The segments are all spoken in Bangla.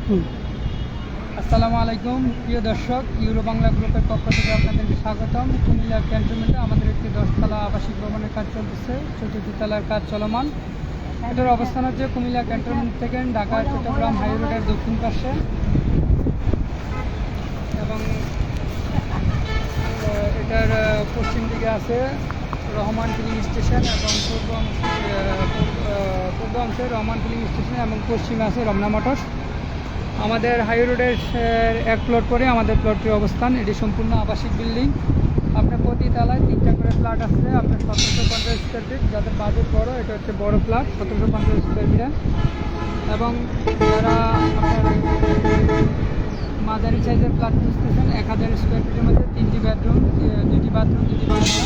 আসসালামু আলাইকুম প্রিয় দর্শক, ইউরো বাংলা গ্রুপের পক্ষ থেকে আপনাদেরকে স্বাগতম। কুমিল্লা ক্যান্টনমেন্টে আমাদের একটি 10তলা আবাসিক ভবনের কাজ চলতেছে, চতুর্থ তলার কাজ চলমান। এটার অবস্থান হচ্ছে কুমিল্লা ক্যান্টনমেন্ট থেকে ঢাকা চট্টগ্রাম হাই রোডের দক্ষিণ পাশে, এবং এটার পশ্চিম দিকে আছে রহমান ফিলিং স্টেশন এবং পূর্ব অংশে রহমান ফিলিং স্টেশন এবং পশ্চিমে আছে রমনা মোটরস। আমাদের হাই রোডের এক প্লট পরে আমাদের প্লটটির অবস্থান। এটি সম্পূর্ণ আবাসিক বিল্ডিং। আপনার প্রতি তলায় 3টা করে ফ্ল্যাট আছে, আপনার 1750 স্কোয়ার ফিট। যাদের বাজেট বড়, এটা হচ্ছে বড় ফ্ল্যাট 1750 স্কোয়ার ফিটে। এবং যারা আপনার মাঝারি সাইজের ফ্ল্যাট খুঁজতেছেন 1000 স্কোয়ার ফিটের মধ্যে 3টি বেডরুম, 2টি বাথরুম, 2টি বারান্দা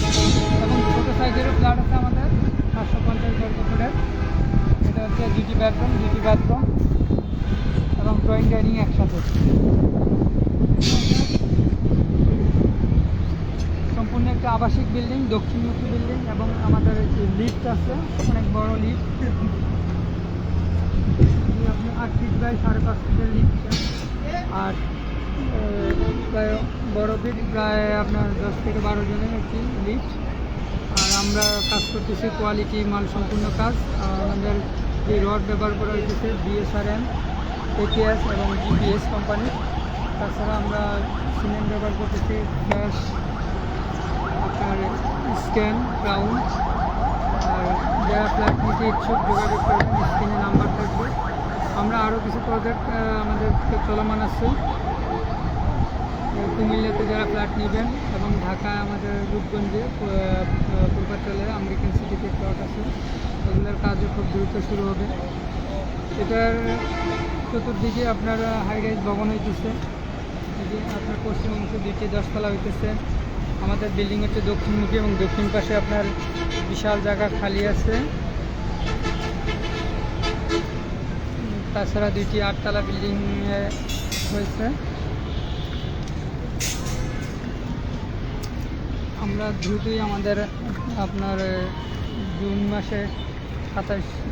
এবং ছোটো সাইজেরও ফ্ল্যাট আছে আমাদের 750 বর্গ ফুটের। এটা হচ্ছে 2টি বেডরুম, 2টি বাথরুম এবং ড্রয়িং ডাইনিং একসাথে। সম্পূর্ণ একটা আবাসিক বিল্ডিং, দক্ষিণমুখী বিল্ডিং, এবং আমাদের লিফট আছে, অনেক বড় লিফট। আপনি 8 ফিট বাই 5.5 ফিটের লিফট, আর প্রায় বড় ফিট প্রায় আপনার 10 থেকে 12 জনের একটি লিফট। আর আমরা কাজ করতেছি কোয়ালিটি মাল সম্পূর্ণ কাজ। আমাদের যে রড ব্যবহার করা হয়েছে বিএসআরএম, এপিএস এবং জিপিএস কোম্পানি। তাছাড়া আমরা সিমেন্ট ব্যবহার করতেছি ফ্ল্যাশ, আপনার স্ক্যান, ক্রাউন। আর যারা ফ্ল্যাট নিতে ইচ্ছুক যোগাযোগ করবেন, স্ক্রিনে নাম্বার থাকবে। আমরা আরও কিছু প্রজেক্ট আমাদের চলমান আছে কুমিল্লাতে। যারা ফ্ল্যাট নেবেন এবং ঢাকায় আমাদের রূপগঞ্জে পূর্বাঞ্চলে আমেরিকান সিটিতে প্লট আছে, এগুলোর কাজও খুব দ্রুত শুরু হবে। এটার চতুর্দিকে আপনার হাই রাইজ ভবন হইতেছে। যে আপনার পশ্চিম অংশে 2টি 10তলা হইতেছে। আমাদের বিল্ডিং হচ্ছে দক্ষিণমুখী এবং দক্ষিণ পাশে আপনার বিশাল জায়গা খালি আছে। তাছাড়া 2টি 8তলা বিল্ডিং হয়েছে। আমরা দ্রুতই আমাদের আপনার জুন মাসে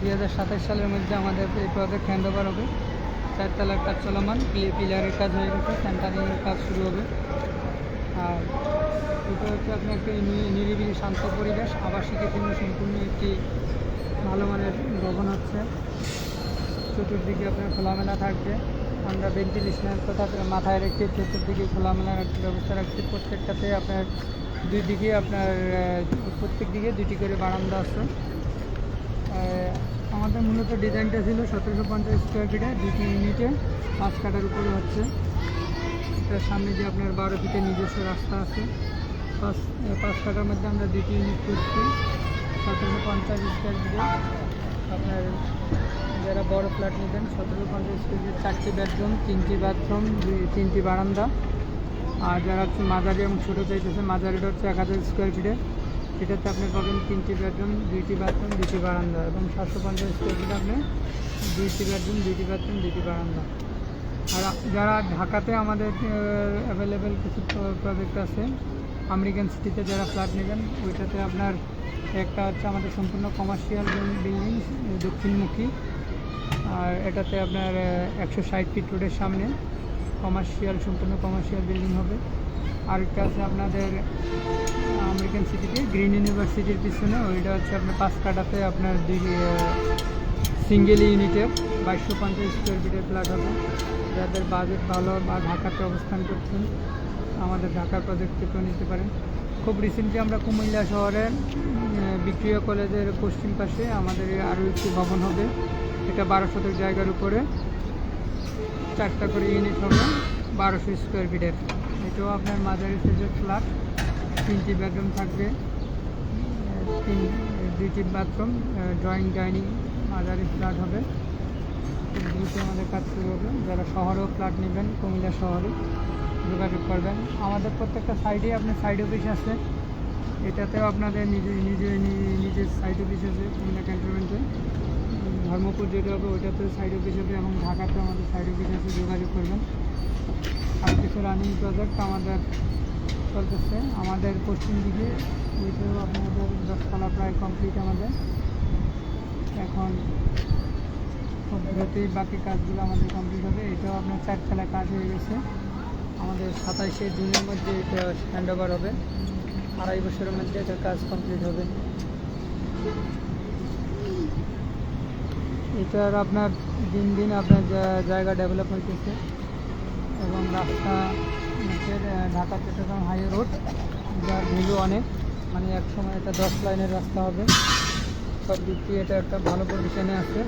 2027 সালের মধ্যে আমাদের এই প্রজেক্ট হ্যান্ড ওভার হবে। 4 তলার কাজ চলমান, পিলারের কাজ হয়ে গেছে, সেন্টারিংয়ের কাজ শুরু হবে। আর এটা হচ্ছে আপনার একটি নিরিবিলি শান্ত পরিবেশ, আবাসিকের জন্য সম্পূর্ণ একটি ভালো মানের ভবন হচ্ছে। চতুর্দিকে আপনার খোলামেলা থাকবে। আমরা ভেন্টিলেশনের কথা মাথায় রেখে চতুর্দিকে খোলামেলার একটি ব্যবস্থা রাখছি। প্রত্যেকটাতে আপনার দুই দিকে আপনার প্রত্যেক দিকে 2টি করে বারান্দা আছে। আমাদের মূলত ডিজাইনটা ছিল 1750 স্কোয়ার ফিটে 2টি ইউনিটে 5 কাঠার উপরে হচ্ছে। এটার সামনে যে আপনার 12 ফিটের নিজস্ব রাস্তা আছে। 5 কাঠার মধ্যে আমরা 2টি ইউনিট করছি 1750 স্কোয়ার ফিটে। আপনার যারা বড় ফ্ল্যাট নেবেন 1750 স্কোয়ার ফিট, 4টি বেডরুম, 3টি বাথরুম, 3টি বারান্দা। আর যারা হচ্ছে মাঝারি এবং ছোটো চাইতেছে, মাঝারিটা হচ্ছে 1000 স্কোয়ার ফিটে। সেটাতে আপনি পাবেন 3টি বেডরুম, 2টি বাথরুম, 2টি বারান্দা, এবং 750 স্কোয়ার ফিটে আপনি 2টি বেডরুম, 2টি বাথরুম, 2টি বারান্দা। আর যারা ঢাকাতে আমাদের অ্যাভেলেবেল কিছু প্রজেক্ট আছে, আমেরিকান সিটিতে যারা ফ্ল্যাট নেবেন, ওইটাতে আপনার একটা হচ্ছে আমাদের সম্পূর্ণ কমার্শিয়াল বিল্ডিং দক্ষিণমুখী। আর এটাতে আপনার 160 ফিট রোডের সামনে কমার্শিয়াল, সম্পূর্ণ কমার্শিয়াল বিল্ডিং হবে। আরেকটা আছে আপনাদের আমেরিকান সিটিতে গ্রিন ইউনিভার্সিটির পিছনে, ওইটা হচ্ছে আপনার 5 কাঠাতে আপনার 2 সিঙ্গেল ইউনিটের 2250 স্কোয়ার ফিটের ফ্ল্যাট হবে। যাদের বাজেট ভালো বা ঢাকাতে অবস্থান করছেন, আমাদের ঢাকার প্রজেক্ট থেকেও নিতে পারেন। খুব রিসেন্টলি আমরা কুমিল্লা শহরে ভিক্টোরিয়া কলেজের পশ্চিম পাশে আমাদের আরও একটি ভবন হবে। এটা 12 শতক জায়গার উপরে 4টা করে ইউনিট হবে 1200 স্কোয়ার ফিটের। এটাও আপনার মাঝারি সাইজের ফ্ল্যাট, 3টি বেডরুম থাকবে, 2টি বাথরুম, ড্রয়িং ডাইনিং, মাঝারি ফ্ল্যাট হবে। দ্রুত আমাদের কাজ শুরু হবে। যারা শহরেও ফ্ল্যাট নেবেন কুমিল্লা শহরে যোগাযোগ করবেন। আমাদের প্রত্যেকটা সাইডে আপনার সাইড অফিস আছে। এটাতেও আপনাদের নিজের সাইড অফিস আছে কুমিল্লা ক্যান্টনমেন্টে। ধর্মপুর যেটা হবে ওইটাতেও সাইড অফিস হবে, এবং ঢাকাতেও আমাদের সাইড অফিস আছে, যোগাযোগ করবেন। আর কিছু রানিং প্রজেক্ট আমাদের চলতেছে। আমাদের পশ্চিম দিকে ওইটাও আপনাদের 10তলা প্রায় কমপ্লিট। আমাদের এখন খুব দ্রুতই বাকি কাজগুলো আমাদের কমপ্লিট হবে। এটাও আপনার 4 তলা কাজ হয়ে গেছে। আমাদের 27শে জুনের মধ্যে এটা হ্যান্ড ওভার হবে। 2.5 বছরের মধ্যে এটার কাজ কমপ্লিট হবে। এটার আপনার দিন দিন আপনার জায়গা ডেভেলপ হইতেছে এবং রাস্তা ঢাকা চট্টগ্রাম হাইওয়ে রোড, যার ভ্যালু অনেক, মানে এক সময় এটা 10 লাইনের রাস্তা হবে। সব দিক দিয়ে এটা একটা ভালো পজিশনে আছে।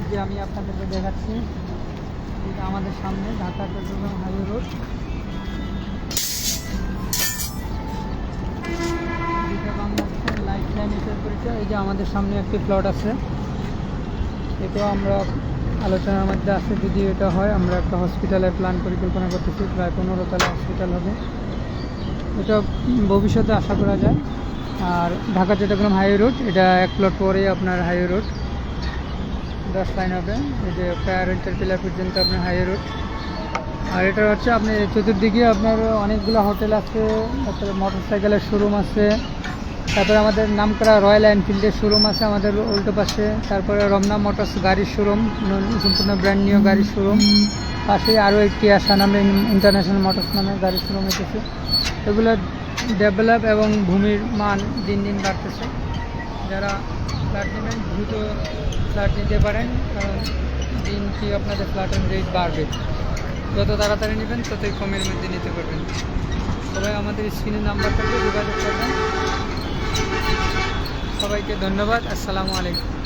যে আমি আপনাদেরকে দেখাচ্ছি, এটা আমাদের সামনে Dhaka Chittagong highway road. Life line এটার পরিচয়। এই যে আমাদের সামনে একটি প্লট আছে, এটাও আমরা আলোচনার মধ্যে আছে। যদি এটা হয়, আমরা একটা হসপিটালের প্ল্যান পরিকল্পনা করতেছি, প্রায় 15 তলা হসপিটাল হবে। এটা ভবিষ্যতে আশা করা যায়। আর ঢাকা চট্টগ্রাম হাইওয়ে রোড, এটা 1 প্লট পরেই আপনার হাইওয়ে রোড 10 লাইন হবে। এই যে প্রায় পিলার পর্যন্ত আপনার হাইওয়ে রোড। আর এটা হচ্ছে আপনি চতুর্দিকে আপনার অনেকগুলো হোটেল আছে, তারপরে মোটরসাইকেলের শোরুম আছে, তারপরে আমাদের নামকরা রয়্যাল এনফিল্ডের শোরুম আছে আমাদের উল্টো পাশে, তারপরে রমনা মোটরস গাড়ির শোরুম, সম্পূর্ণ ব্র্যান্ড নিউ গাড়ির শোরুম। পাশে আরও একটি আশা নামে ইন্টারন্যাশনাল মোটরস নামে গাড়ির শোরুম এসেছে। এগুলো ডেভেলপ এবং ভূমির মান দিন দিন বাড়তেছে। যারা ফ্ল্যাট নেবেন দ্রুত ফ্ল্যাট নিতে পারেন, কারণ দিন কি আপনাদের ফ্ল্যাটের রেট বাড়বে। যত তাড়াতাড়ি নেবেন ততই কমের মধ্যে নিতে পারবেন। সবাই আমাদের স্ক্রিনের নাম্বারটাকে যোগাযোগ করবেন। সবাইকে ধন্যবাদ। আসসালামু আলাইকুম।